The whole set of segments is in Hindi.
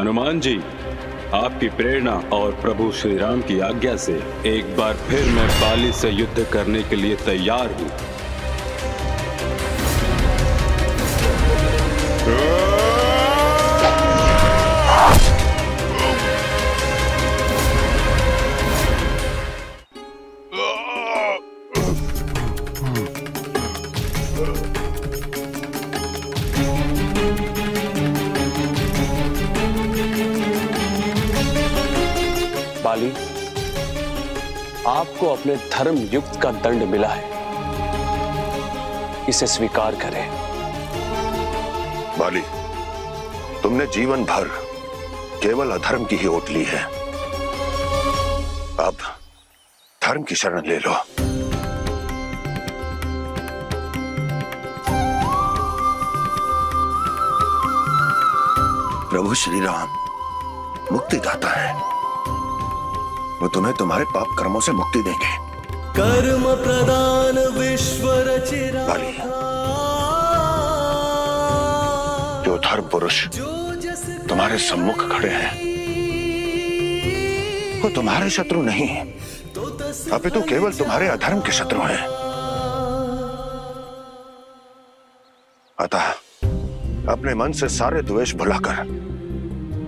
हनुमान जी, आपकी प्रेरणा और प्रभु श्री राम की आज्ञा से एक बार फिर मैं बाली से युद्ध करने के लिए तैयार हूँ। बाली, आपको अपने धर्म युक्त का दंड मिला है, इसे स्वीकार करें। बाली, तुमने जीवन भर केवल अधर्म की ही ओट ली है। अब धर्म की शरण ले लो। प्रभु श्री राम मुक्तिदाता है, वो तुम्हें तुम्हारे पाप कर्मों से मुक्ति देंगे। कर्म प्रदान विश्व रचिरा। बाली, जो धर्म पुरुष तुम्हारे सम्मुख खड़े हैं वो तुम्हारे शत्रु नहीं, अपितु केवल तुम्हारे अधर्म के शत्रु हैं। अतः अपने मन से सारे द्वेष भुलाकर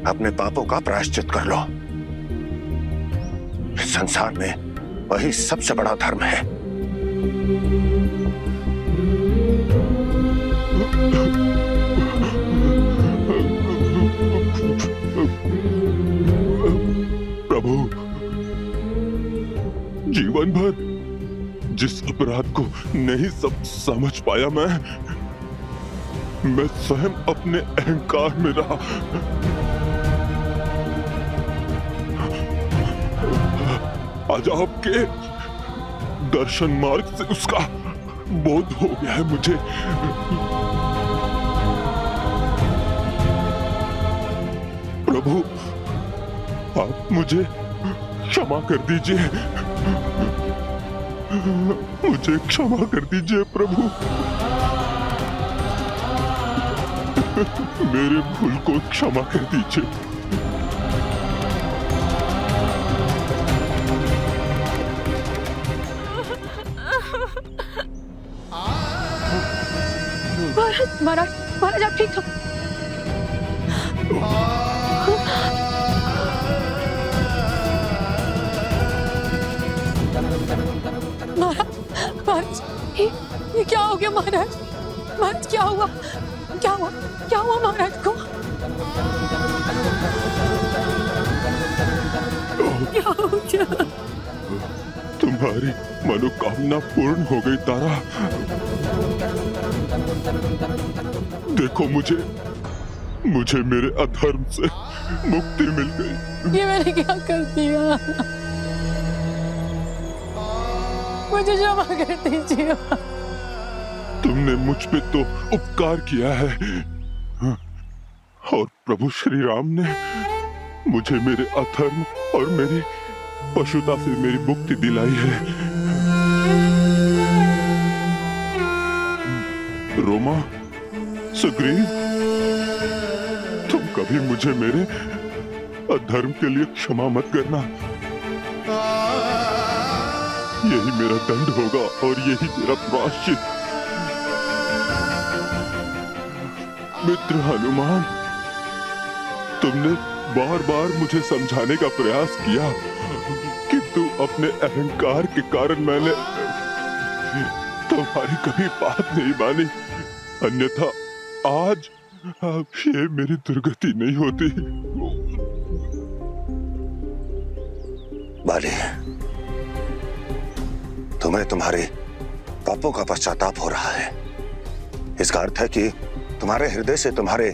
अपने पापों का प्रायश्चित कर लो। इस संसार में वही सबसे बड़ा धर्म है। प्रभु, जीवन भर जिस अपराध को नहीं समझ पाया मैं स्वयं अपने अहंकार में रहा। आज आपके दर्शन मार्ग से उसका बोध हो गया है मुझे। प्रभु, आप मुझे क्षमा कर दीजिए, मुझे क्षमा कर दीजिए प्रभु। मेरे भूल को क्षमा कर दीजिए। महाराज, महाराज आप ठीक हो? महाराज, ये क्या हो गया महाराज? महाराज क्या हुआ? क्या हुआ? क्या हुआ महाराज को? क्या हो गया? तुम्हारी मनोकामना पूर्ण हो गई तारा। देखो, मुझे मेरे अधर्म से मुक्ति मिल गई। ये मैंने क्या कर दिया? मुझे क्षमा कर दीजिए। तुमने मुझ पे तो उपकार किया है, और प्रभु श्री राम ने मुझे मेरे अधर्म और मेरी पशुता से मेरी मुक्ति दिलाई है। रोमा, सुग्रीव, तुम कभी मुझे मेरे अधर्म के लिए क्षमा मत करना। यही मेरा दंड होगा और यही मेरा प्रायश्चित। मित्र हनुमान, तुमने बार बार मुझे समझाने का प्रयास किया, किंतु अपने अहंकार के कारण मैंने तुम्हारी कभी बात नहीं मानी। अन्यथा आज ये मेरी दुर्गति नहीं होती। बाली, तुम्हें तुम्हारे पापों का पश्चाताप हो रहा है। इसका अर्थ है कि तुम्हारे हृदय से तुम्हारे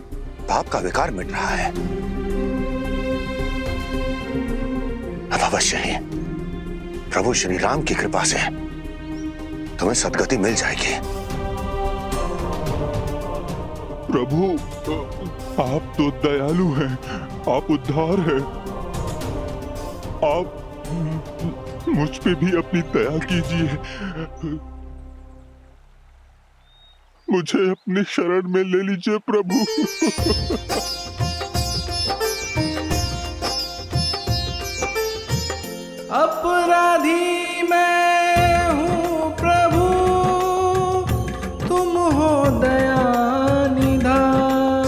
पाप का विकार मिट रहा है। अब अवश्य ही प्रभु श्री राम की कृपा से तुम्हें सद्गति मिल जाएगी। प्रभु, आप तो दयालु हैं, आप उद्धार हैं। आप मुझ पे भी अपनी दया कीजिए, मुझे अपनी शरण में ले लीजिए प्रभु। अपराधी मैं हूँ प्रभु, तुम हो दया निधान,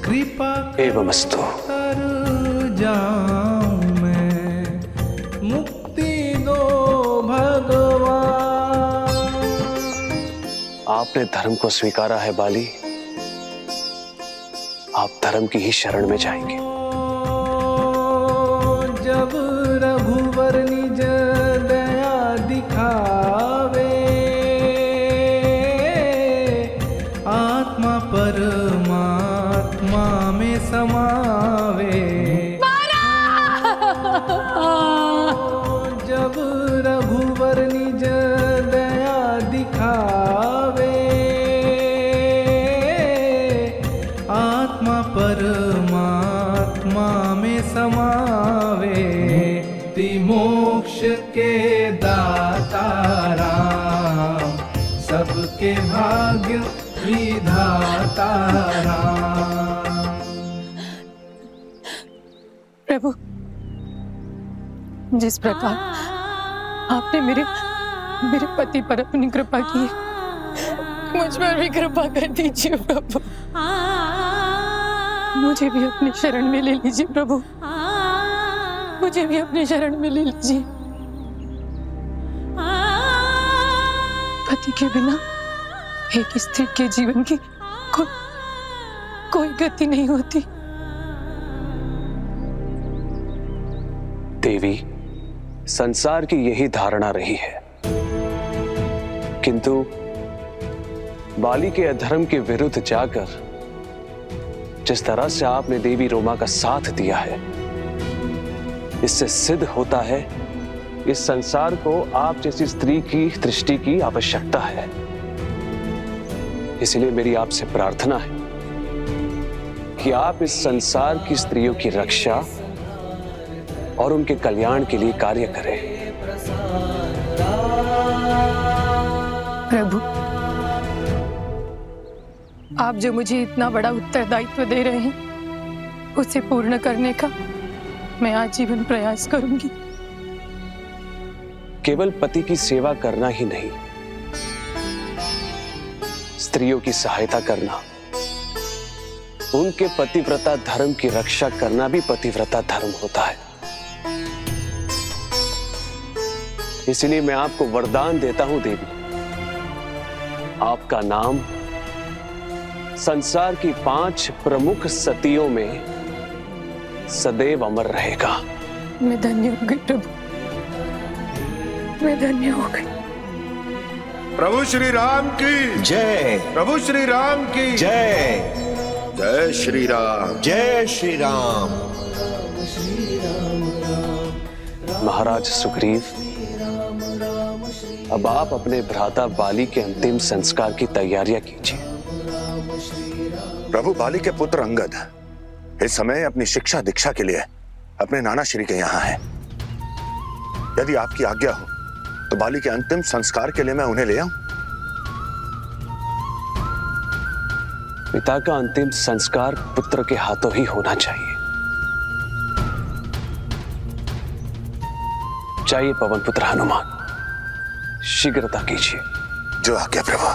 कृपा एवमस्तु। कर जाऊं मैं, मुक्ति दो भगवान। आपने धर्म को स्वीकारा है बाली, आप धर्म की ही शरण में जाएंगे। जब रघुवर निज दया दिखावे, आत्मा परमात्मा में समावे। जब रघुवर निज दया दिखावे, आत्मा परमात्मा में समावे। मोक्ष के दाता राम, सबके भाग्य विधाता राम। प्रभु, जिस प्रकार आपने मेरे पति पर अपनी कृपा की, मुझ पर भी कृपा कर दीजिए प्रभु। मुझे भी अपनी शरण में ले लीजिए प्रभु, मुझे भी अपनी शरण में ले लीजिए। पति के बिना एक स्त्री के जीवन की कोई गति नहीं होती। देवी, संसार की यही धारणा रही है, किंतु बाली के अधर्म के विरुद्ध जाकर जिस तरह से आपने देवी रोमा का साथ दिया है, इससे सिद्ध होता है इस संसार को आप जैसी स्त्री की दृष्टि की आवश्यकता है। इसलिए मेरी आपसे प्रार्थना है कि आप इस संसार की स्त्रियों की रक्षा और उनके कल्याण के लिए कार्य करें। प्रभु, आप जो मुझे इतना बड़ा उत्तरदायित्व दे रहे हैं, उसे पूर्ण करने का मैं आजीवन प्रयास करूंगी। केवल पति की सेवा करना ही नहीं, स्त्रियों की सहायता करना, उनके पतिव्रता धर्म की रक्षा करना भी पतिव्रता धर्म होता है। इसलिए मैं आपको वरदान देता हूं देवी, आपका नाम संसार की 5 प्रमुख सतियों में सदैव अमर रहेगा। मैं धन्य हो गई प्रभु, मैं धन्य हो गई। प्रभु श्री राम की जय। प्रभु श्री राम की जय। जय श्री राम। जय श्री राम। महाराज सुग्रीव, अब आप अपने भ्राता बाली के अंतिम संस्कार की तैयारियां कीजिए। प्रभु, बाली के पुत्र अंगद इस समय अपनी शिक्षा दीक्षा के लिए अपने नाना श्री के यहाँ है। यदि आपकी आज्ञा हो तो बाली के अंतिम संस्कार के लिए मैं उन्हें ले आऊं। पिता का अंतिम संस्कार पुत्र के हाथों ही होना चाहिए। चाहिए पवन पुत्र हनुमान, शीघ्रता कीजिए। जो आज्ञा प्रभु।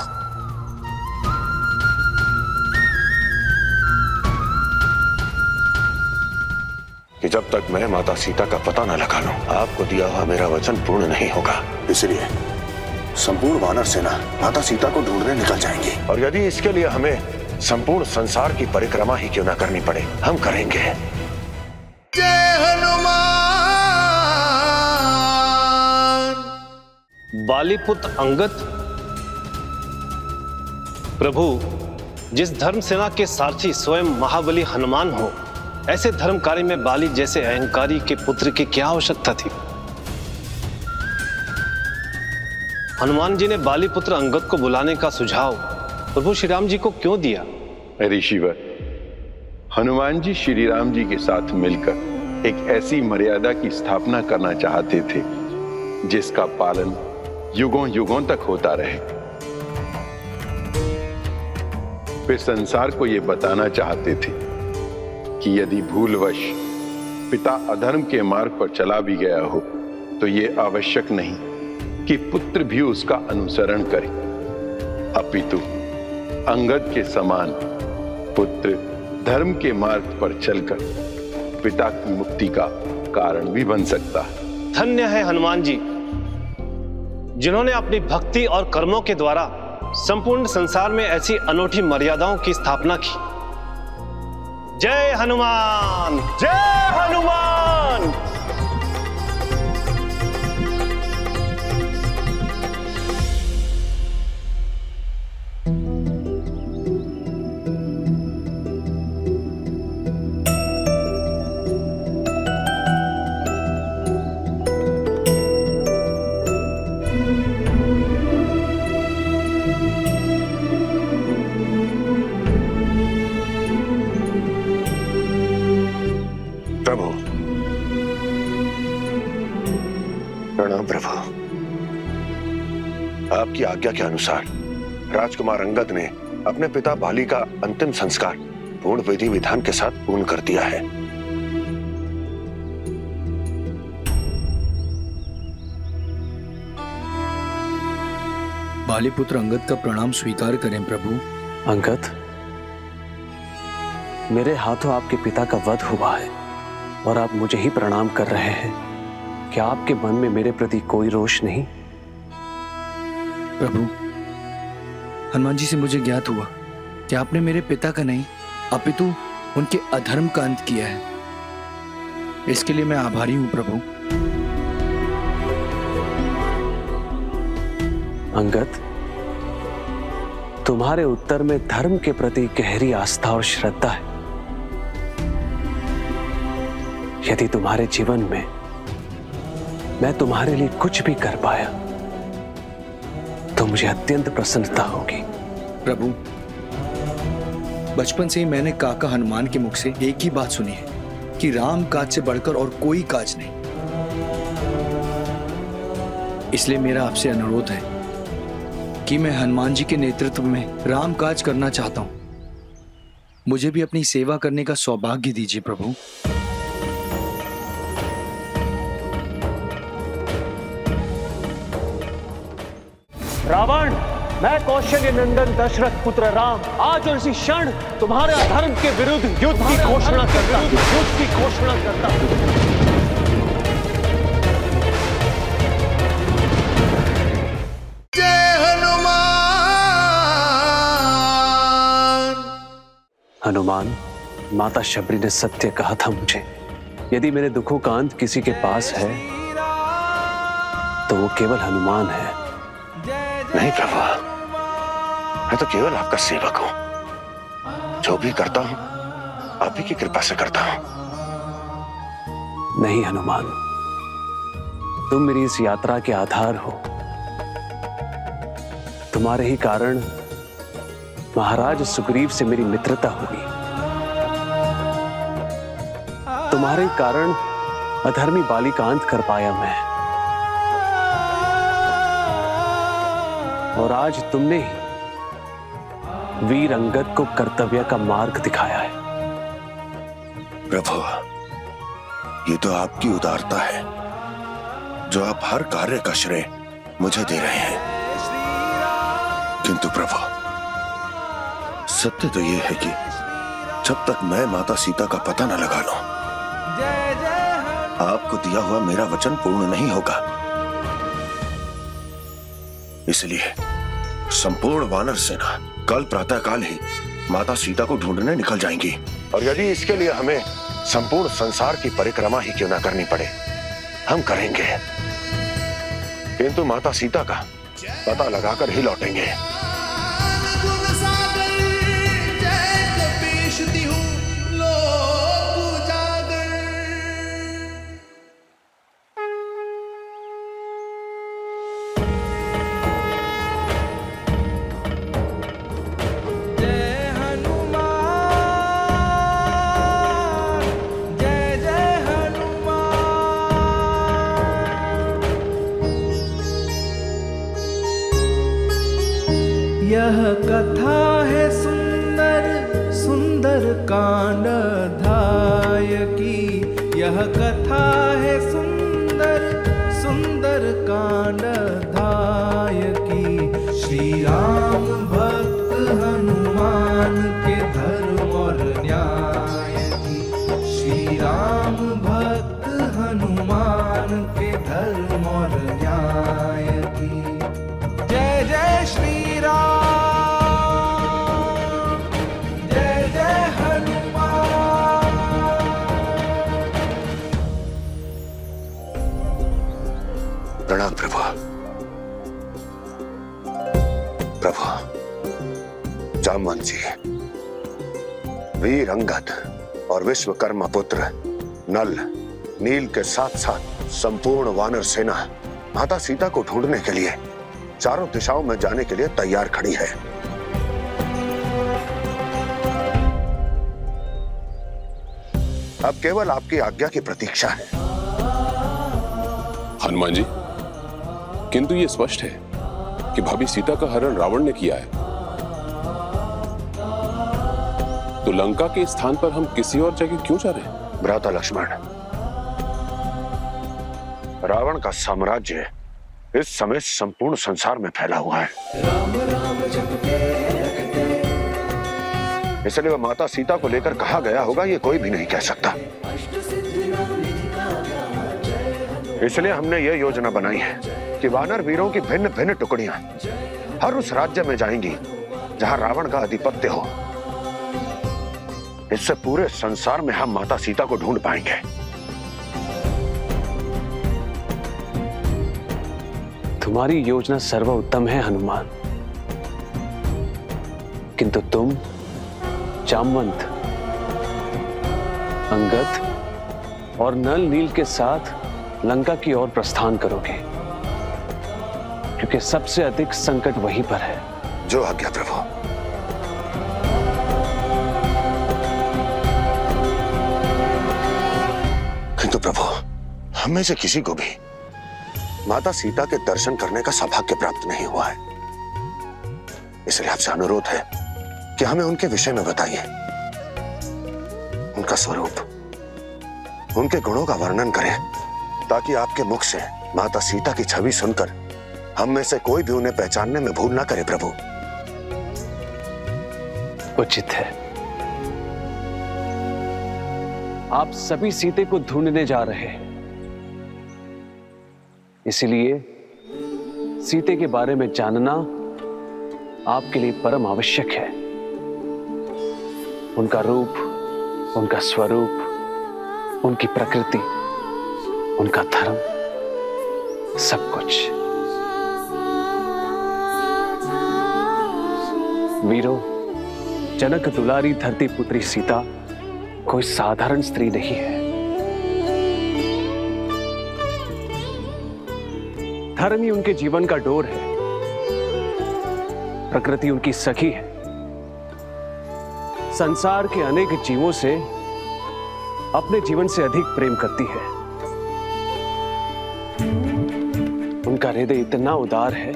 कि जब तक मैं माता सीता का पता न लगा लूं, आपको दिया हुआ मेरा वचन पूर्ण नहीं होगा। इसलिए संपूर्ण वानर सेना माता सीता को ढूंढने निकल जाएंगी, और यदि इसके लिए हमें संपूर्ण संसार की परिक्रमा ही क्यों न करनी पड़े, हम करेंगे। जय हनुमान। बालीपुत्र अंगद, प्रभु, जिस धर्म सेना के सारथी स्वयं महाबली हनुमान हो, ऐसे धर्म कार्य में बाली जैसे अहंकारी के पुत्र की क्या आवश्यकता थी? हनुमान जी ने बाली पुत्र अंगद को बुलाने का सुझाव प्रभु श्री राम जी को क्यों दिया? ऋषिवर, हनुमान जी श्री राम जी के साथ मिलकर एक ऐसी मर्यादा की स्थापना करना चाहते थे जिसका पालन युगों युगों तक होता रहे। वे संसार को यह बताना चाहते थे कि यदि भूलवश पिता अधर्म के मार्ग पर चला भी गया हो तो ये आवश्यक नहीं कि पुत्र भी उसका अनुसरण करे, अपितु अंगद के समान पुत्र धर्म के मार्ग पर चलकर पिता की मुक्ति का कारण भी बन सकता है। धन्य है हनुमान जी, जिन्होंने अपनी भक्ति और कर्मों के द्वारा संपूर्ण संसार में ऐसी अनूठी मर्यादाओं की स्थापना की। जय हनुमान, जय हनुमान। प्रणाम प्रभु। आपकी आज्ञा के अनुसार राजकुमार अंगद ने अपने पिता बाली का अंतिम संस्कार पूर्ण विधि विधान के साथ पूर्ण कर दिया है। बाली पुत्र अंगद का प्रणाम स्वीकार करें प्रभु। अंगद, मेरे हाथों आपके पिता का वध हुआ है और आप मुझे ही प्रणाम कर रहे हैं। क्या आपके मन में मेरे प्रति कोई रोष नहीं? प्रभु, हनुमान जी से मुझे ज्ञात हुआ कि आपने मेरे पिता का नहीं अपितु उनके अधर्म का अंत किया है। इसके लिए मैं आभारी हूं प्रभु। अंगद, तुम्हारे उत्तर में धर्म के प्रति गहरी आस्था और श्रद्धा है। यदि तुम्हारे जीवन में मैं तुम्हारे लिए कुछ भी कर पाया तो मुझे अत्यंत प्रसन्नता होगी। प्रभु, बचपन से ही मैंने काका हनुमान के मुख से एक ही बात सुनी है कि राम काज से बढ़कर और कोई काज नहीं। इसलिए मेरा आपसे अनुरोध है कि मैं हनुमान जी के नेतृत्व में राम काज करना चाहता हूं। मुझे भी अपनी सेवा करने का सौभाग्य दीजिए प्रभु। रावण, मैं कौशल्य नंदन दशरथ पुत्र राम आज और इसी क्षण तुम्हारे अधर्म के विरुद्ध युद्ध की घोषणा करता हूं। जय हनुमान। हनुमान, माता शबरी ने सत्य कहा था मुझे। यदि मेरे दुखों का अंत किसी के पास है तो वो केवल हनुमान है। नहीं प्रभु, मैं तो केवल आपका सेवक हूं। जो भी करता हूं आप ही की कृपा से करता हूं। नहीं हनुमान, तुम मेरी इस यात्रा के आधार हो। तुम्हारे ही कारण महाराज सुग्रीव से मेरी मित्रता हुई। तुम्हारे कारण अधर्मी बाली का अंत कर पाया मैं। और आज तुमने ही वीर अंगद को कर्तव्य का मार्ग दिखाया है। प्रभु, ये तो आपकी उदारता है जो आप हर कार्य का श्रेय मुझे दे रहे हैं। किंतु प्रभु, सत्य तो ये है कि जब तक मैं माता सीता का पता न लगा लूं, आपको दिया हुआ मेरा वचन पूर्ण नहीं होगा। इसलिए संपूर्ण वानर सेना कल प्रातःकाल ही माता सीता को ढूंढने निकल जाएंगी। और यदि इसके लिए हमें संपूर्ण संसार की परिक्रमा ही क्यों ना करनी पड़े, हम करेंगे। किंतु माता सीता का पता लगाकर ही लौटेंगे। यह कथा है सुंदर सुंदर कांड अध्याय की। यह कथा है सुंदर सुंदर कांड अध्याय की। श्री राम भक्त हनुमान के धर्म और न्याय की। श्री राम भक्त हनुमान के धर्म और न्याय की। जय जय श्री राम, जय जय हनुमान। प्रणाम प्रभु। प्रभु, जामवंत जी, वीर अंगद और विश्वकर्मा पुत्र नल, नील के साथ साथ संपूर्ण वानर सेना माता सीता को ढूंढने के लिए चारों दिशाओं में जाने के लिए तैयार खड़ी है। अब केवल आपकी आज्ञा की प्रतीक्षा है। हनुमान जी, किंतु ये स्पष्ट है कि भाभी सीता का हरण रावण ने किया है, तो लंका के स्थान पर हम किसी और जगह क्यों जा रहे हैं? भ्राता लक्ष्मण, रावण का साम्राज्य इस समय संपूर्ण संसार में फैला हुआ है, इसलिए वह माता सीता को लेकर कहाँ गया होगा ये कोई भी नहीं कह सकता। इसलिए हमने ये योजना बनाई है कि वानर वीरों की भिन्न भिन्न टुकड़ियां हर उस राज्य में जाएंगी जहां रावण का आधिपत्य हो। इससे पूरे संसार में हम माता सीता को ढूंढ पाएंगे। तुम्हारी योजना सर्वोत्तम है हनुमान, किंतु तुम जामवंत, अंगद और नल नील के साथ लंका की ओर प्रस्थान करोगे, क्योंकि सबसे अधिक संकट वहीं पर है। जो आज्ञा प्रभु। किंतु प्रभु, हम में से किसी को भी माता सीता के दर्शन करने का सौभाग्य प्राप्त नहीं हुआ है, इसलिए आपसे अनुरोध है कि हमें उनके विषय में बताइए। उनका स्वरूप, उनके गुणों का वर्णन करें, ताकि आपके मुख से माता सीता की छवि सुनकर हम में से कोई भी उन्हें पहचानने में भूल ना करे प्रभु। उचित है। आप सभी सीते को ढूंढने जा रहे हैं, इसलिए सीते के बारे में जानना आपके लिए परम आवश्यक है। उनका रूप, उनका स्वरूप, उनकी प्रकृति, उनका धर्म, सब कुछ। वीरों, जनक दुलारी धरती पुत्री सीता कोई साधारण स्त्री नहीं है। धर्म ही उनके जीवन का डोर है, प्रकृति उनकी सखी है। संसार के अनेक जीवों से अपने जीवन से अधिक प्रेम करती है। उनका हृदय इतना उदार है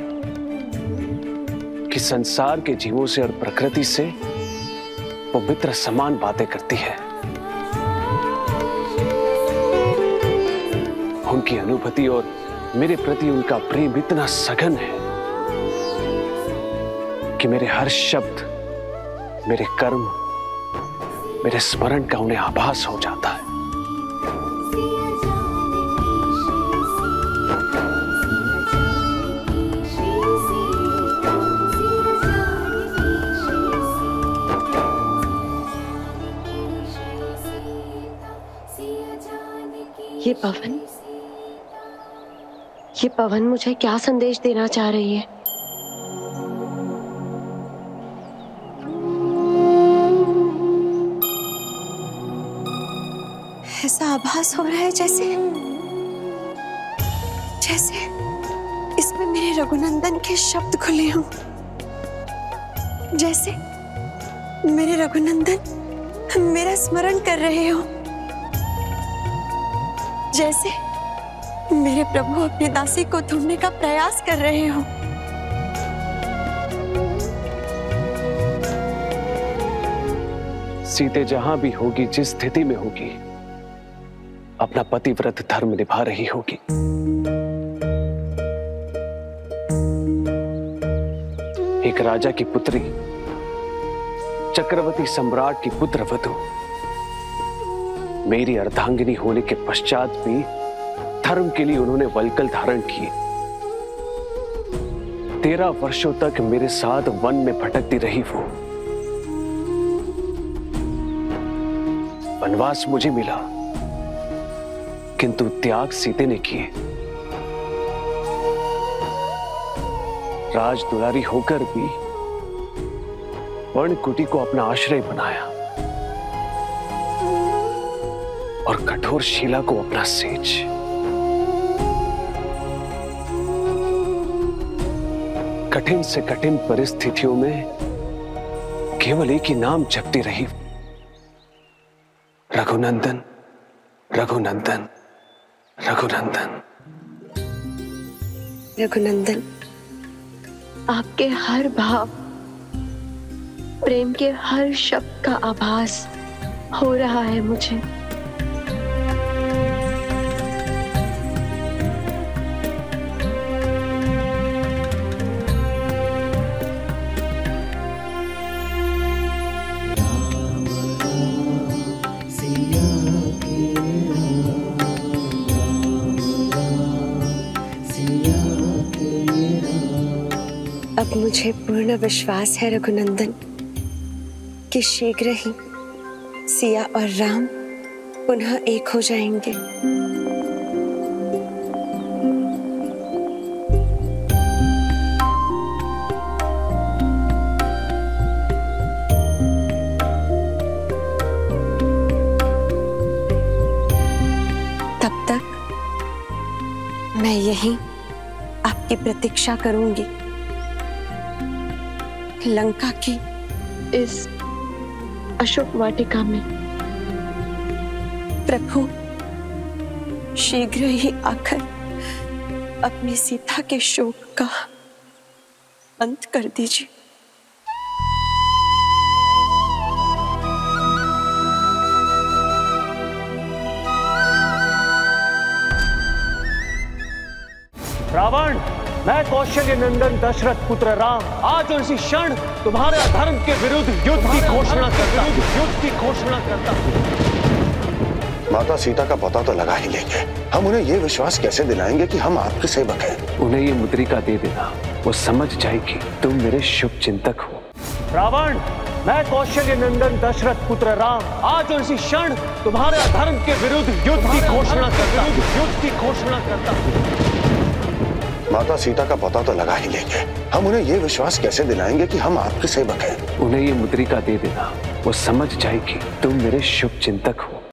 कि संसार के जीवों से और प्रकृति से वो मित्र समान बातें करती है। उनकी अनुभूति और मेरे प्रति उनका प्रेम इतना सघन है कि मेरे हर शब्द, मेरे कर्म, मेरे स्मरण का उन्हें आभास हो जाता है। ये पवन मुझे क्या संदेश देना चाह रही है? ऐसा आभास हो रहा है जैसे इसमें मेरे रघुनंदन के शब्द खुले हों, जैसे मेरे रघुनंदन मेरा स्मरण कर रहे हो, जैसे मेरे प्रभु अपनी दासी को ढूंढने का प्रयास कर रहे हो। सीते जहां भी होगी, जिस स्थिति में होगी, अपना पतिव्रत धर्म निभा रही होगी। एक राजा की पुत्री, चक्रवर्ती सम्राट की पुत्र वधू, मेरी अर्धांगिनी होने के पश्चात भी धर्म के लिए उन्होंने वल्कल धारण किए। 13 वर्षों तक मेरे साथ वन में भटकती रही वो। वनवास मुझे मिला, किंतु त्याग सीते ने किए। राज दुलारी होकर भी वर्णकुटी को अपना आश्रय बनाया और कठोर शीला को अपना सेज। कठिन से कठिन परिस्थितियों में केवल एक ही नाम जपती रही, रघुनंदन, रघुनंदन, रघुनंदन। रघुनंदन, आपके हर भाव, प्रेम के हर शब्द का आभास हो रहा है मुझे। अब मुझे पूर्ण विश्वास है रघुनंदन कि शीघ्र ही सिया और राम पुनः एक हो जाएंगे। तब तक मैं यहीं आपकी प्रतीक्षा करूंगी, लंका की इस अशोक वाटिका में। प्रभु शीघ्र ही आकर अपनी सीता के शोक का अंत कर दीजिए। रावण, मैं कौशल्य नंदन दशरथ पुत्र राम आज और इसी क्षण तुम्हारे अधर्म के विरुद्ध युद्ध की घोषणा करता हूं। माता सीता का पता तो लगा ही लेंगे। हम उन्हें यह विश्वास कैसे दिलाएंगे कि हम आपके सेवक हैं? उन्हें ये मुद्रिका दे देना, वो समझ जाएगी तुम मेरे शुभ चिंतक हो। रावण, मैं कौशल्य नंदन दशरथ पुत्र राम आज और इसी क्षण तुम्हारे अधर्म के विरुद्ध युद्ध की घोषणा करता हूं। माता सीता का पता तो लगा ही लेंगे। हम उन्हें यह विश्वास कैसे दिलाएंगे कि हम आपके सेवक हैं? उन्हें ये मुद्रिका दे देना, वो समझ जाएगी तुम मेरे शुभ चिंतक हो।